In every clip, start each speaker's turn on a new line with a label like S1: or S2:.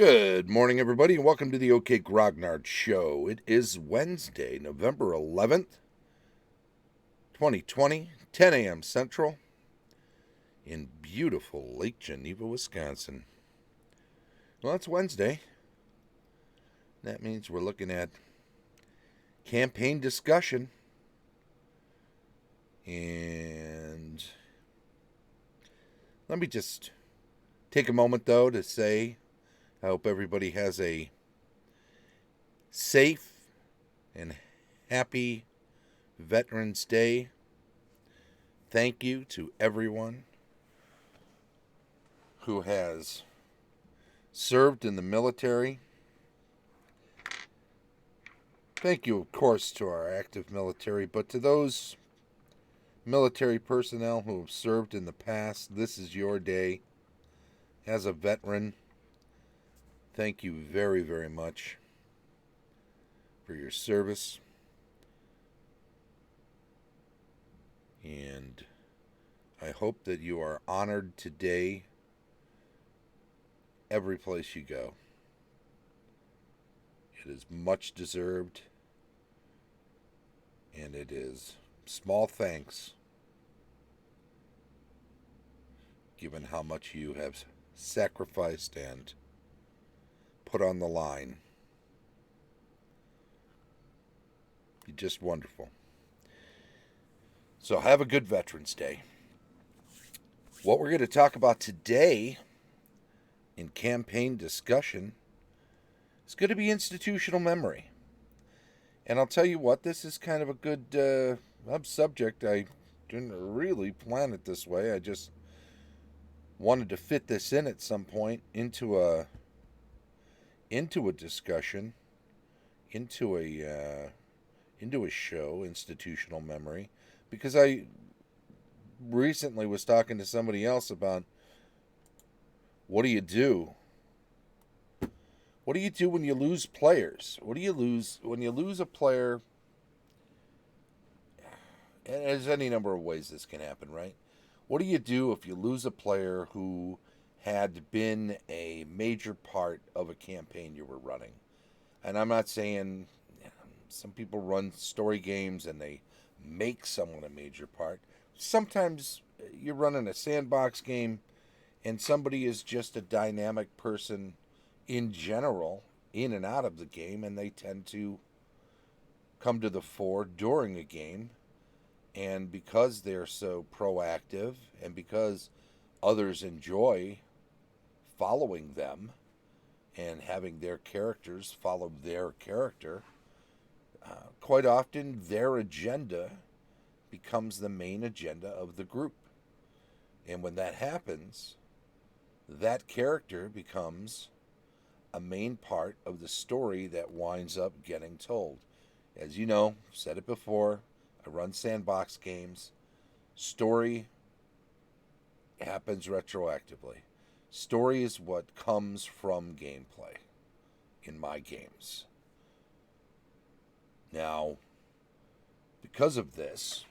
S1: Good morning, everybody, and welcome to the OK Grognard Show. It is Wednesday, November 11th, 2020, 10 a.m. Central, in beautiful Lake Geneva, Wisconsin. Well, it's Wednesday. That means we're looking at campaign discussion. And let me just take a moment, though, to say I hope everybody has a safe and happy Veterans Day. Thank you to everyone who has served in the military. Thank you, of course, to our active military, but to those military personnel who have served in the past, this is your day. As a veteran, thank you very, very much for your service. And I hope that you are honored today every place you go. It is much deserved, and it is small thanks given how much you have sacrificed and put on the line. You're just wonderful. So have a good Veterans Day. What we're going to talk about today in campaign discussion is going to be institutional memory. And I'll tell you what, this is kind of a good subject. I didn't really plan it this way. I just wanted to fit this in at some point into a discussion, into a show, institutional memory, because I recently was talking to somebody else about what do you do? What do you do when you lose players? What do you lose when you lose a player? And there's any number of ways this can happen, right? What do you do if you lose a player who had been a major part of a campaign you were running? And I'm not saying some people run story games and they make someone a major part. Sometimes you're running a sandbox game and somebody is just a dynamic person in general, in and out of the game, and they tend to come to the fore during a game. And because they're so proactive and because others enjoy following them and having their characters follow their character, quite often their agenda becomes the main agenda of the group. And when that happens, that character becomes a main part of the story that winds up getting told. As you know, I've said it before, I run sandbox games. Story happens retroactively. Story is what comes from gameplay in my games. Now, because of this,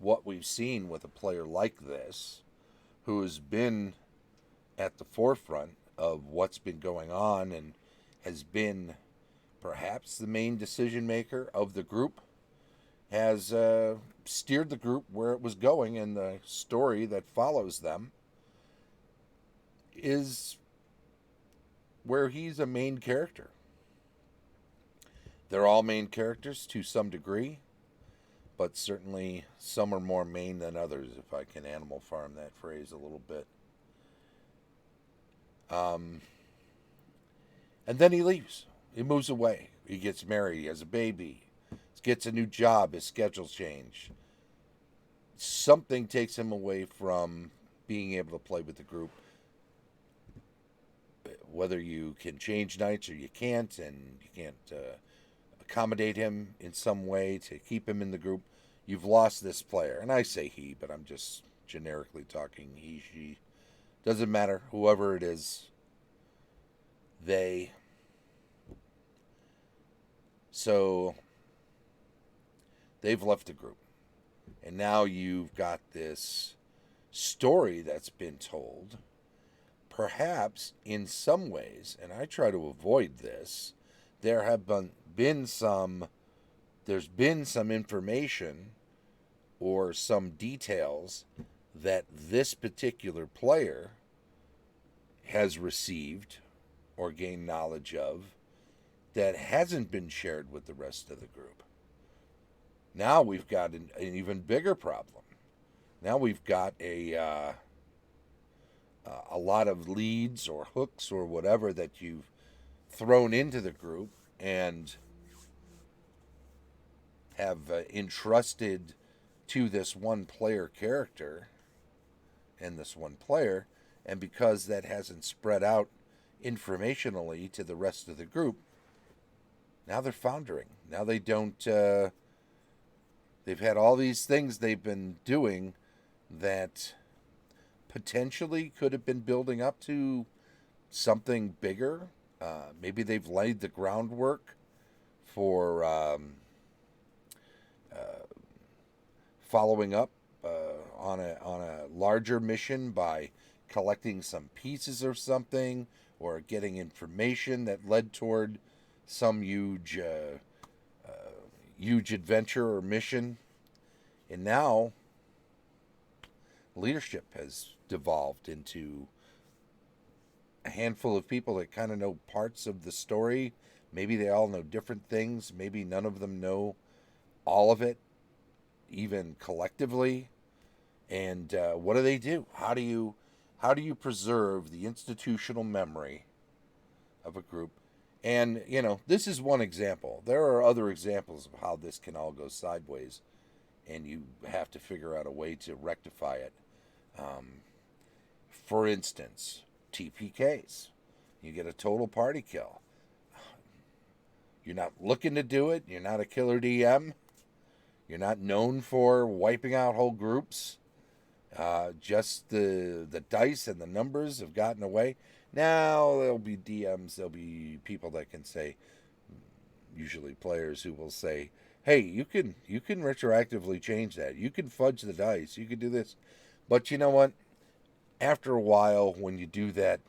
S1: what we've seen with a player like this, who has been at the forefront of what's been going on and has been perhaps the main decision maker of the group, has steered the group where it was going, and the story that follows them is where he's a main character. They're all main characters to some degree, but certainly some are more main than others, if I can Animal Farm that phrase a little bit. And then he leaves. He moves away. He gets married. He has a baby. Gets a new job, his schedule's changed. Something takes him away from being able to play with the group. Whether you can change nights or you can't, and you can't accommodate him in some way to keep him in the group, you've lost this player. And I say he, but I'm just generically talking he, she. Doesn't matter. Whoever it is, they. So they've left the group. And now you've got this story that's been told, perhaps in some ways, and I try to avoid this, there have been some there's been some information or some details that this particular player has received or gained knowledge of that hasn't been shared with the rest of the group. Now we've got an even bigger problem. Now we've got a lot of leads or hooks or whatever that you've thrown into the group and have entrusted to this one player character and this one player, and because that hasn't spread out informationally to the rest of the group, now they're foundering. Now they don't. They've had all these things they've been doing that potentially could have been building up to something bigger. Maybe they've laid the groundwork for following up on a larger mission by collecting some pieces or something, or getting information that led toward some huge adventure or mission. And now leadership has devolved into a handful of people that kind of know parts of the story. Maybe they all know different things. Maybe none of them know all of it, even collectively. And what do? How do you preserve the institutional memory of a group? And this is one example. There are other examples of how this can all go sideways, and you have to figure out a way to rectify it. For instance, TPKs. You get a total party kill. You're not looking to do it. You're not a killer DM. You're not known for wiping out whole groups. Just the dice and the numbers have gotten away. Now there'll be DMs, there'll be people that can say, usually players who will say, hey, you can retroactively change that. You can fudge the dice. You can do this. But you know what? After a while, when you do that,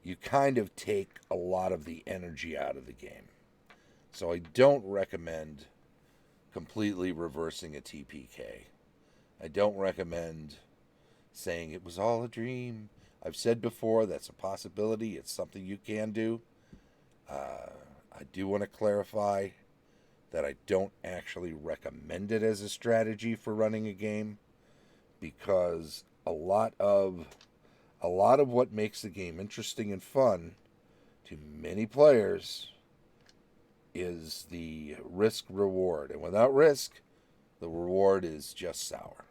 S1: you kind of take a lot of the energy out of the game. So I don't recommend completely reversing a TPK. I don't recommend saying it was all a dream. I've said before that's a possibility. It's something you can do. I do want to clarify that I don't actually recommend it as a strategy for running a game, because a lot of what makes the game interesting and fun to many players is the risk reward, and without risk, the reward is just sour.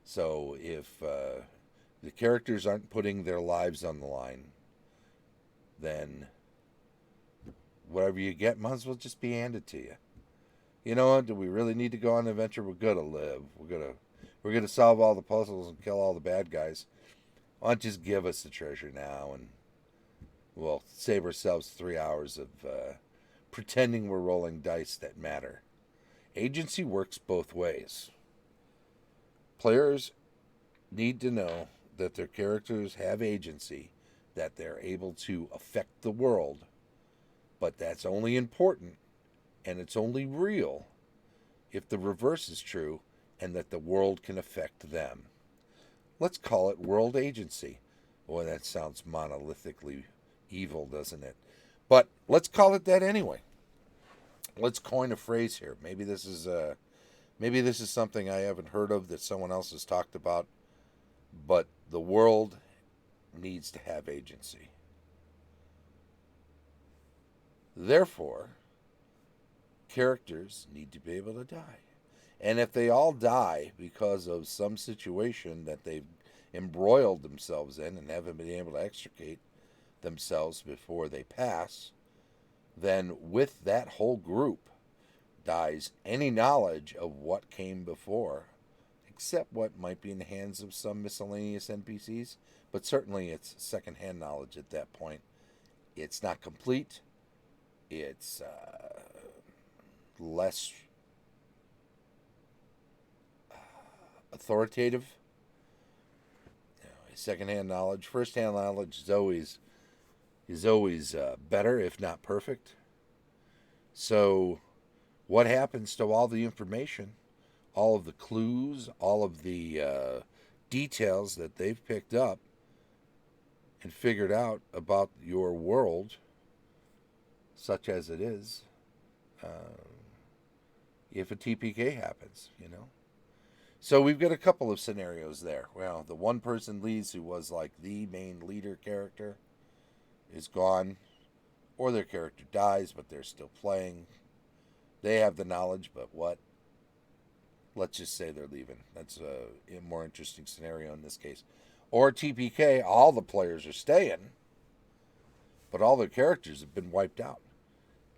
S1: So if the characters aren't putting their lives on the line, then whatever you get might as well just be handed to you. You know what? Do we really need to go on an adventure? We're gonna live. We're gonna solve all the puzzles and kill all the bad guys. Why don't you just give us the treasure now, and we'll save ourselves 3 hours of pretending we're rolling dice that matter. Agency works both ways. Players need to know that their characters have agency, that they're able to affect the world, but that's only important and it's only real if the reverse is true and that the world can affect them. Let's call it world agency. Boy, that sounds monolithically evil, doesn't it? But let's call it that anyway. Let's coin a phrase here. Maybe this is something I haven't heard of that someone else has talked about, but the world needs to have agency. Therefore, characters need to be able to die. And if they all die because of some situation that they've embroiled themselves in and haven't been able to extricate themselves before they pass, then with that whole group dies any knowledge of what came before, except what might be in the hands of some miscellaneous NPCs, but certainly it's secondhand knowledge at that point. It's not complete. It's less authoritative. secondhand knowledge. Firsthand knowledge is always better, if not perfect. So, what happens to all the information, all of the clues, all of the details that they've picked up and figured out about your world, such as it is, uh, if a TPK happens, you know? So we've got a couple of scenarios there. Well, the one person leaves who was like the main leader character is gone, or their character dies, but they're still playing. They have the knowledge, but what? Let's just say they're leaving. That's a more interesting scenario in this case. Or TPK, all the players are staying, but all their characters have been wiped out.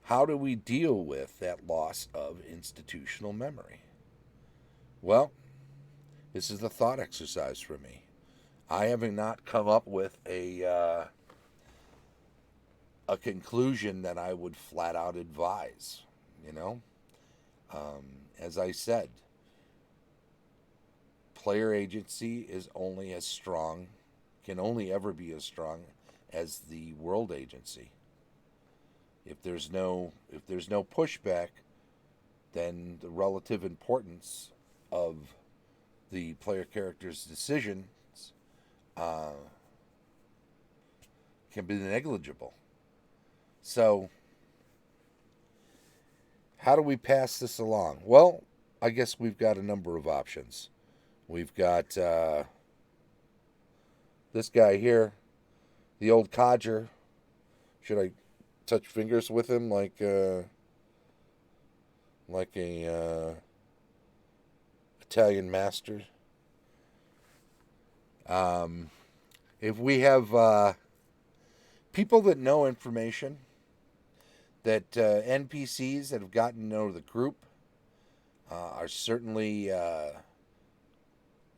S1: How do we deal with that loss of institutional memory? Well, this is the thought exercise for me. I have not come up with a conclusion that I would flat out advise. You know, as I said, player agency is only as strong, can only ever be as strong as the world agency. If there's no pushback, then the relative importance of the player character's decisions uh, can be negligible. So, how do we pass this along? Well, I guess we've got a number of options. We've got this guy here, the old codger. Should I touch fingers with him like a Italian master? If we have people that know information, that NPCs that have gotten to know the group are certainly,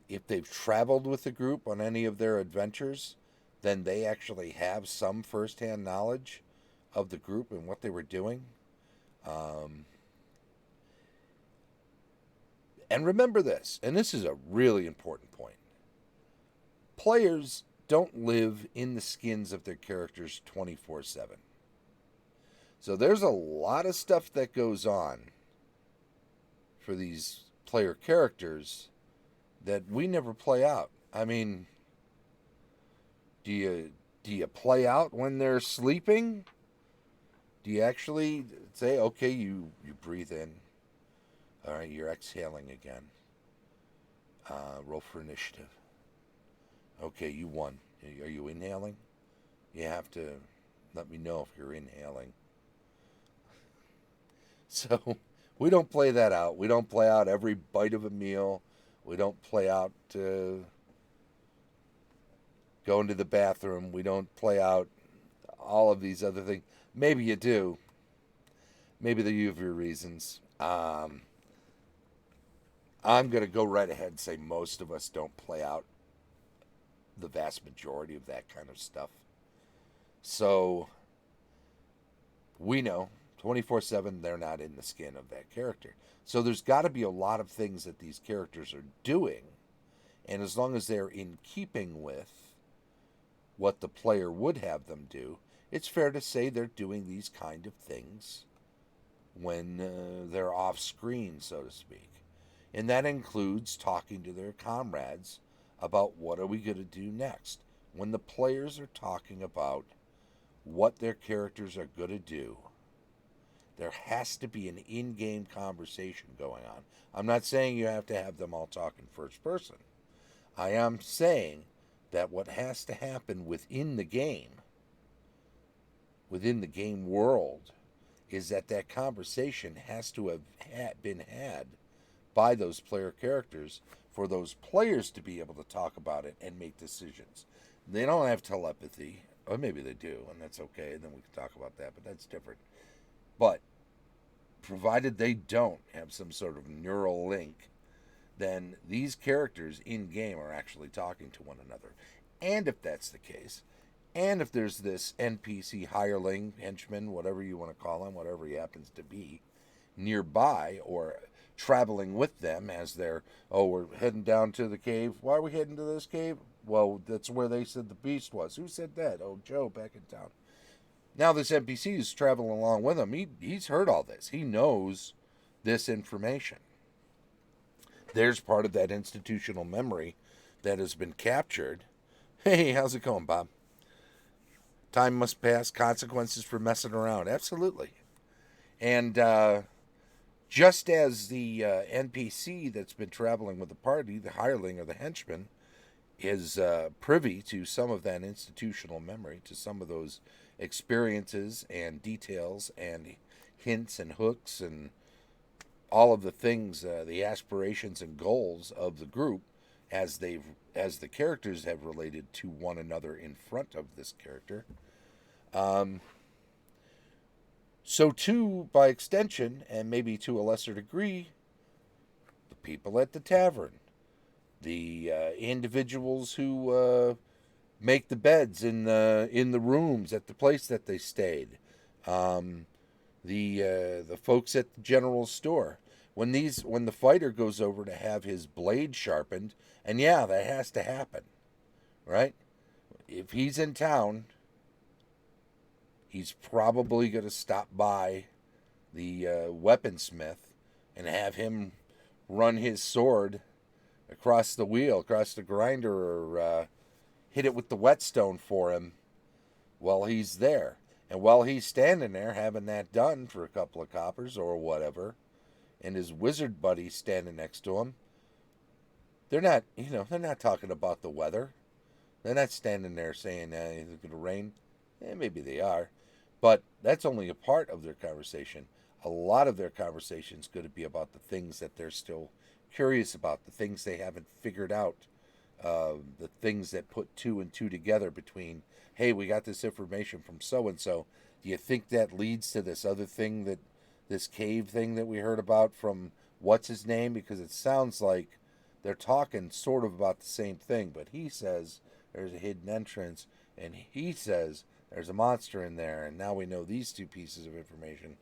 S1: if they've traveled with the group on any of their adventures, then they actually have some firsthand knowledge of the group and what they were doing. And remember this, and this is a really important point. Players don't live in the skins of their characters 24/7. So there's a lot of stuff that goes on for these player characters that we never play out. I mean, do you play out when they're sleeping? Do you actually say, okay, you breathe in. All right, you're exhaling again. Roll for initiative. Okay, you won. Are you inhaling? You have to let me know if you're inhaling. So we don't play that out. We don't play out every bite of a meal. We don't play out going to the bathroom. We don't play out all of these other things. Maybe you do. Maybe you have your reasons. I'm going to go right ahead and say most of us don't play out the vast majority of that kind of stuff. So we know 24/7 they're not in the skin of that character. So there's got to be a lot of things that these characters are doing, and as long as they're in keeping with what the player would have them do, it's fair to say they're doing these kind of things when they're off screen, so to speak. And that includes talking to their comrades about what are we going to do next. When the players are talking about what their characters are going to do, there has to be an in-game conversation going on. I'm not saying you have to have them all talk in first person. I am saying that what has to happen within the game world, is that conversation has to have been had by those player characters for those players to be able to talk about it and make decisions. They don't have telepathy, or maybe they do, and that's okay, and then we can talk about that, but that's different. But provided they don't have some sort of neural link, then these characters in-game are actually talking to one another. And if that's the case, and if there's this NPC hireling, henchman, whatever you want to call him, whatever he happens to be, nearby or traveling with them as they're, we're heading down to the cave. Why are we heading to this cave? Well, that's where they said the beast was. Who said that? Oh, Joe back in town. Now this NPC is traveling along with him. He's heard all this. He knows this information. There's part of that institutional memory that has been captured. Hey, how's it going, Bob? Time must pass. Consequences for messing around. Absolutely. And just as the NPC that's been traveling with the party, the hireling or the henchman, is privy to some of that institutional memory, to some of those experiences and details and hints and hooks and all of the things, the aspirations and goals of the group, as the characters have related to one another in front of this character. Um, so too, by extension, and maybe to a lesser degree, the people at the tavern, the individuals who make the beds in the rooms at the place that they stayed, um, the folks at the general store. When the fighter goes over to have his blade sharpened, and yeah, that has to happen, right? If he's in town, he's probably going to stop by the weaponsmith and have him run his sword across the wheel, across the grinder, or hit it with the whetstone for him while he's there. And while he's standing there having that done for a couple of coppers or whatever, and his wizard buddy standing next to him, they're not talking about the weather. They're not standing there saying it's going to rain. Maybe they are, but that's only a part of their conversation. A lot of their conversation is going to be about the things that they're still curious about, the things they haven't figured out, the things that put two and two together between, hey, we got this information from so and so. Do you think that leads to this other thing, that this cave thing that we heard about from what's his name? Because it sounds like they're talking sort of about the same thing, but he says there's a hidden entrance, and he says there's a monster in there, and now we know these two pieces of information.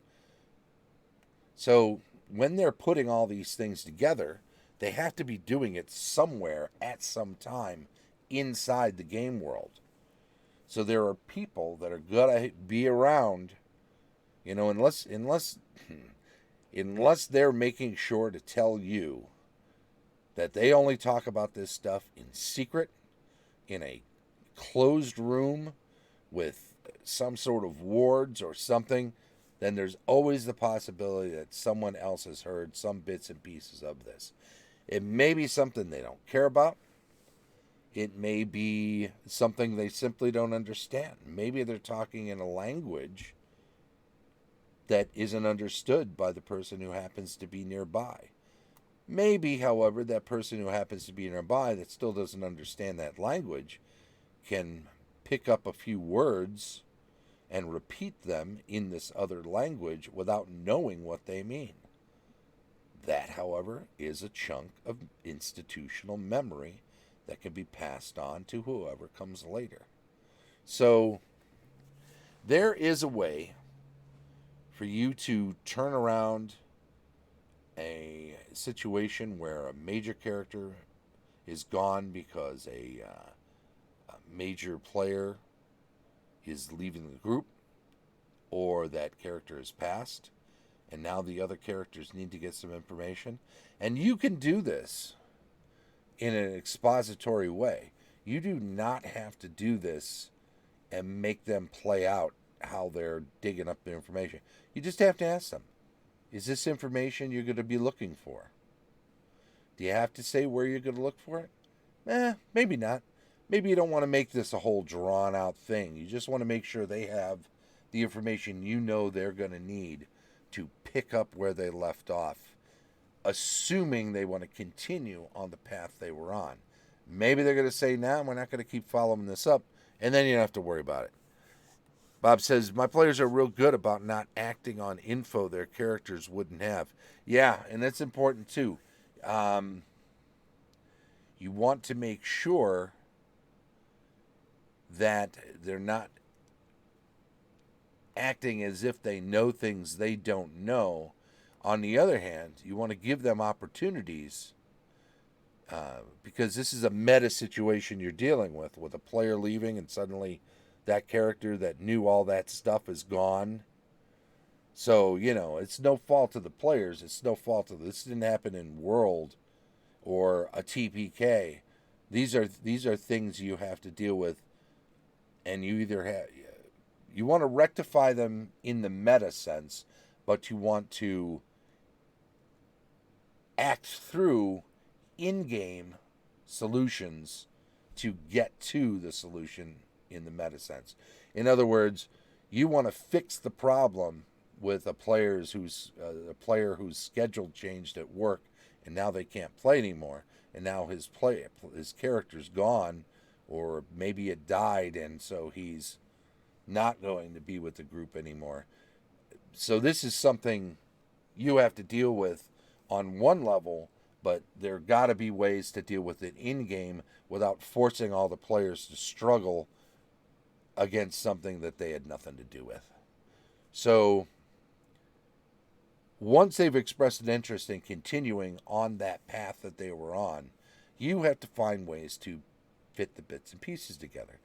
S1: So when they're putting all these things together, they have to be doing it somewhere at some time inside the game world. So there are people that are gonna be around, unless they're making sure to tell you that they only talk about this stuff in secret, in a closed room with some sort of wards or something, then there's always the possibility that someone else has heard some bits and pieces of this. It may be something they don't care about. It may be something they simply don't understand. Maybe they're talking in a language that isn't understood by the person who happens to be nearby. Maybe, however, that person who happens to be nearby that still doesn't understand that language can pick up a few words and repeat them in this other language without knowing what they mean. That, however, is a chunk of institutional memory that can be passed on to whoever comes later. So there is a way for you to turn around a situation where a major character is gone because a major player is leaving the group, or that character is passed, and now the other characters need to get some information. And you can do this in an expository way. You do not have to do this and make them play out how they're digging up the information. You just have to ask them, is this information you're going to be looking for? Do you have to say where you're going to look for it? Maybe not. Maybe you don't want to make this a whole drawn out thing. You just want to make sure they have the information you know they're going to need to pick up where they left off, assuming they want to continue on the path they were on. Maybe they're going to say, nah, we're not going to keep following this up, and then you don't have to worry about it. Bob says, my players are real good about not acting on info their characters wouldn't have. Yeah, and that's important too. You want to make sure that they're not acting as if they know things they don't know. On the other hand, you want to give them opportunities because this is a meta situation you're dealing with a player leaving and suddenly that character that knew all that stuff is gone. So, it's no fault of the players. It's no fault of this. Didn't happen in World or a TPK. These are things you have to deal with, and you want to rectify them in the meta sense, but you want to act through in-game solutions to get to the solution in the meta sense. In other words, you want to fix the problem with a player whose schedule changed at work and now they can't play anymore, and now his character's gone, or maybe it died and so he's not going to be with the group anymore. So this is something you have to deal with on one level, but there got to be ways to deal with it in game without forcing all the players to struggle against something that they had nothing to do with. So once they've expressed an interest in continuing on that path that they were on, you have to find ways to fit the bits and pieces together.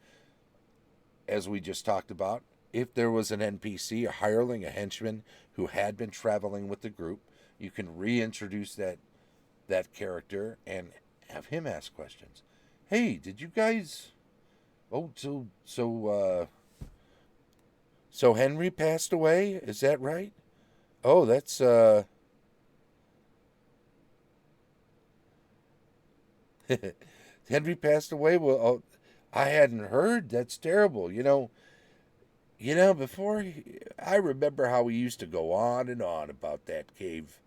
S1: As we just talked about, if there was an NPC, a hireling, a henchman who had been traveling with the group, you can reintroduce that character and have him ask questions. Hey, did you guys? Oh, so Henry passed away. Is that right? Oh, that's Henry passed away. Well, oh, I hadn't heard. That's terrible. Before I remember how he used to go on and on about that cave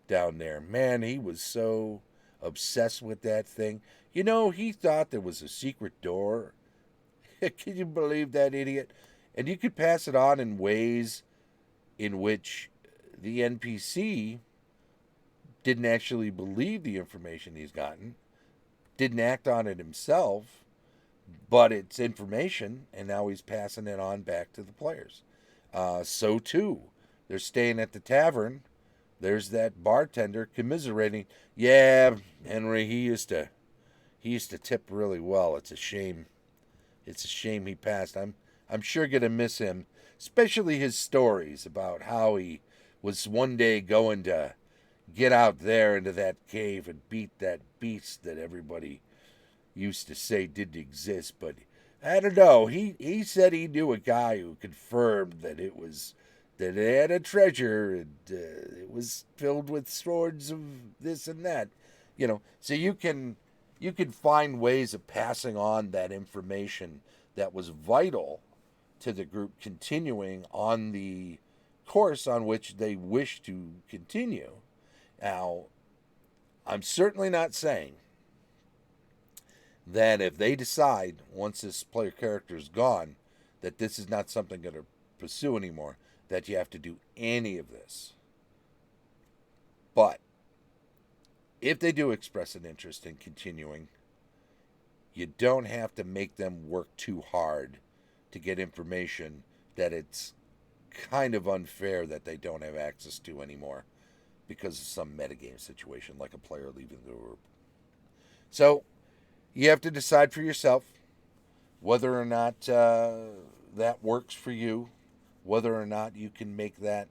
S1: down there. Man, he was so obsessed with that thing. He thought there was a secret door. Can you believe that idiot? And you could pass it on in ways in which the NPC didn't actually believe the information he's gotten, didn't act on it himself, but it's information, and now he's passing it on back to the players. So too, they're staying at the tavern. There's that bartender commiserating. Yeah, Henry, he used to tip really well. It's a shame. It's a shame he passed. I'm sure gonna miss him, especially his stories about how he was one day going to get out there into that cave and beat that beast that everybody used to say didn't exist. But I don't know. He said he knew a guy who confirmed that it had a treasure, and it was filled with swords of this and that. So you can find ways of passing on that information that was vital to the group continuing on the course on which they wish to continue. Now, I'm certainly not saying that if they decide once this player character is gone that this is not something they're going to pursue anymore, that you have to do any of this. But if they do express an interest in continuing, you don't have to make them work too hard to get information that it's kind of unfair that they don't have access to anymore because of some metagame situation like a player leaving the group. So you have to decide for yourself whether or not that works for you, whether or not you can make that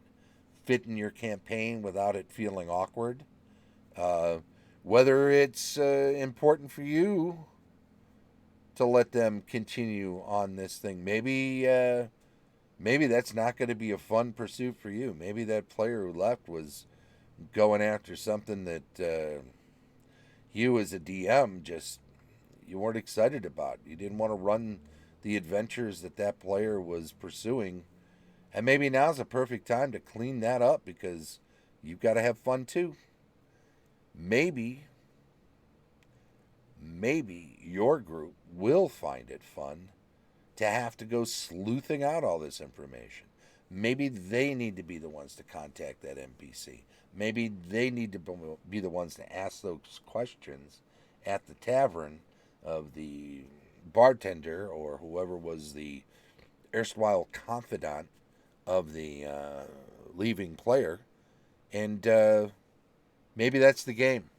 S1: fit in your campaign without it feeling awkward, whether it's important for you to let them continue on this thing. Maybe that's not going to be a fun pursuit for you. Maybe that player who left was going after something that you as a DM you weren't excited about. You didn't want to run the adventures that player was pursuing. And maybe now's the perfect time to clean that up because you've got to have fun too. Maybe your group will find it fun to have to go sleuthing out all this information. Maybe they need to be the ones to contact that NPC. Maybe they need to be the ones to ask those questions at the tavern of the bartender or whoever was the erstwhile confidant of the leaving player. And maybe that's the game.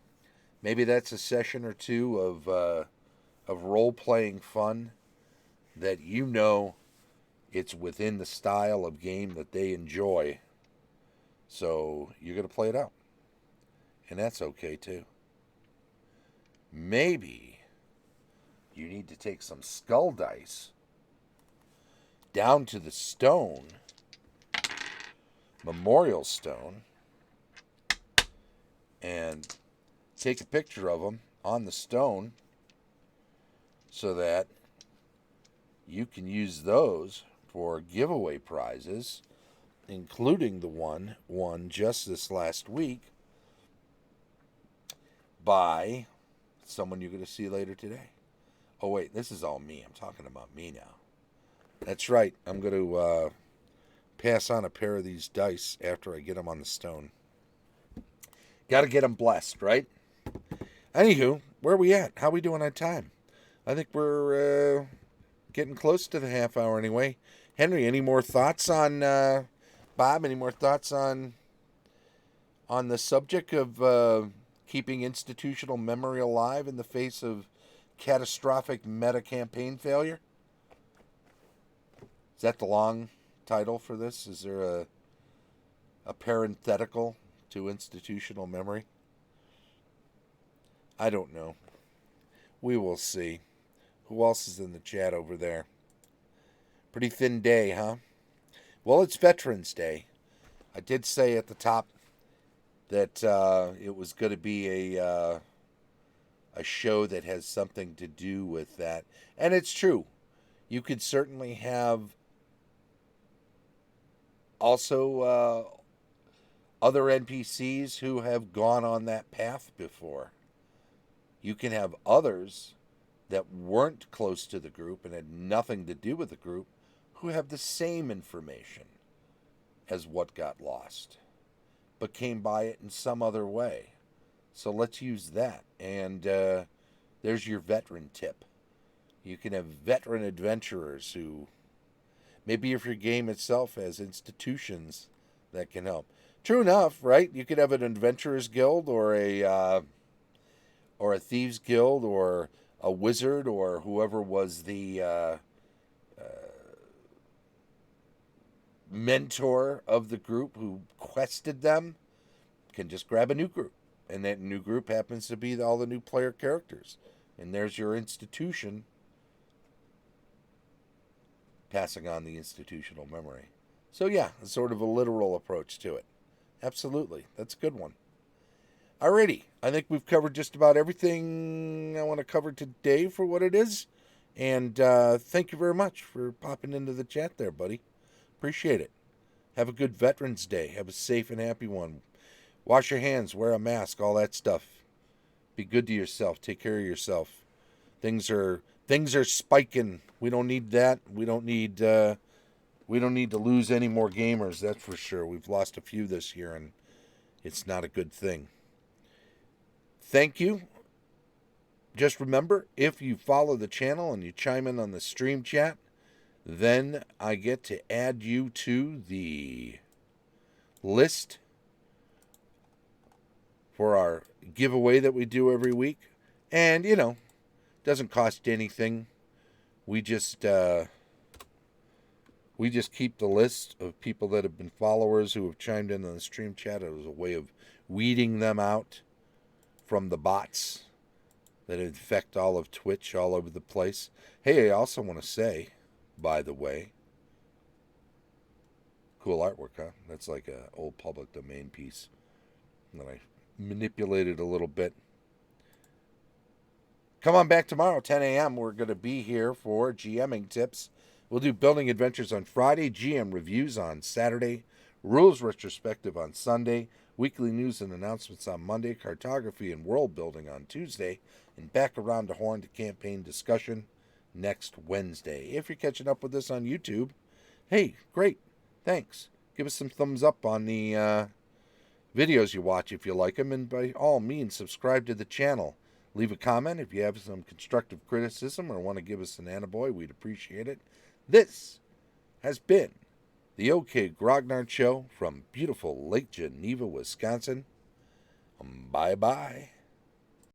S1: Maybe that's a session or two of role playing fun that you know it's within the style of game that they enjoy. So you're going to play it out. And that's okay too. Maybe you need to take some skull dice down to the stone, memorial stone, and take a picture of them on the stone so that you can use those for giveaway prizes, including the one won just this last week by someone you're going to see later today. Oh, wait, this is all me. I'm talking about me now. That's right. I'm going to pass on a pair of these dice after I get them on the stone. Got to get them blessed, right? Anywho, where are we at? How are we doing on time? I think we're getting close to the half hour anyway. Henry, any more thoughts on Bob? Any more thoughts on the subject of keeping institutional memory alive in the face of catastrophic meta campaign failure? Is that the long title for this? Is there a parenthetical to institutional memory? I don't know. We will see. Who else is in the chat over there? Pretty thin day, huh? Well, it's Veterans Day. I did say at the top that it was going to be a show that has something to do with that. And it's true. You could certainly have also other NPCs who have gone on that path before. You can have others that weren't close to the group and had nothing to do with the group who have the same information as what got lost, but came by it in some other way. So let's use that. And there's your veteran tip. You can have veteran adventurers who, maybe if your game itself has institutions that can help. True enough, right? You could have an adventurers guild or a thieves guild or a wizard or whoever was the mentor of the group who quested them can just grab a new group. And that new group happens to be all the new player characters. And there's your institution passing on the institutional memory. So yeah, it's sort of a literal approach to it. Absolutely. That's a good one. Alrighty. I think we've covered just about everything I want to cover today for what it is. And thank you very much for popping into the chat there, buddy. Appreciate it. Have a good Veterans Day. Have a safe and happy one. Wash your hands, wear a mask, all that stuff. Be good to yourself. Take care of yourself. Things are spiking. We don't need that. We don't need to lose any more gamers, that's for sure. We've lost a few this year, and it's not a good thing. Thank you. Just remember, if you follow the channel and you chime in on the stream chat, then I get to add you to the list for our giveaway that we do every week. And, doesn't cost anything. We just keep the list of people that have been followers who have chimed in on the stream chat. It was a way of weeding them out from the bots that infect all of Twitch all over the place. Hey, I also want to say, by the way, cool artwork, huh? That's like an old public domain piece that I manipulated a little bit. Come on back tomorrow, 10 a.m. We're going to be here for GMing tips. We'll do building adventures on Friday, GM reviews on Saturday, rules retrospective on Sunday, weekly news and announcements on Monday, cartography and world building on Tuesday, and back around the horn to campaign discussion next Wednesday. If you're catching up with us on YouTube, hey, great, thanks. Give us some thumbs up on the videos you watch if you like them, and by all means, subscribe to the channel. Leave a comment if you have some constructive criticism or want to give us an attaboy. We'd appreciate it. This has been the OK Grognard Show from beautiful Lake Geneva, Wisconsin. Bye-bye.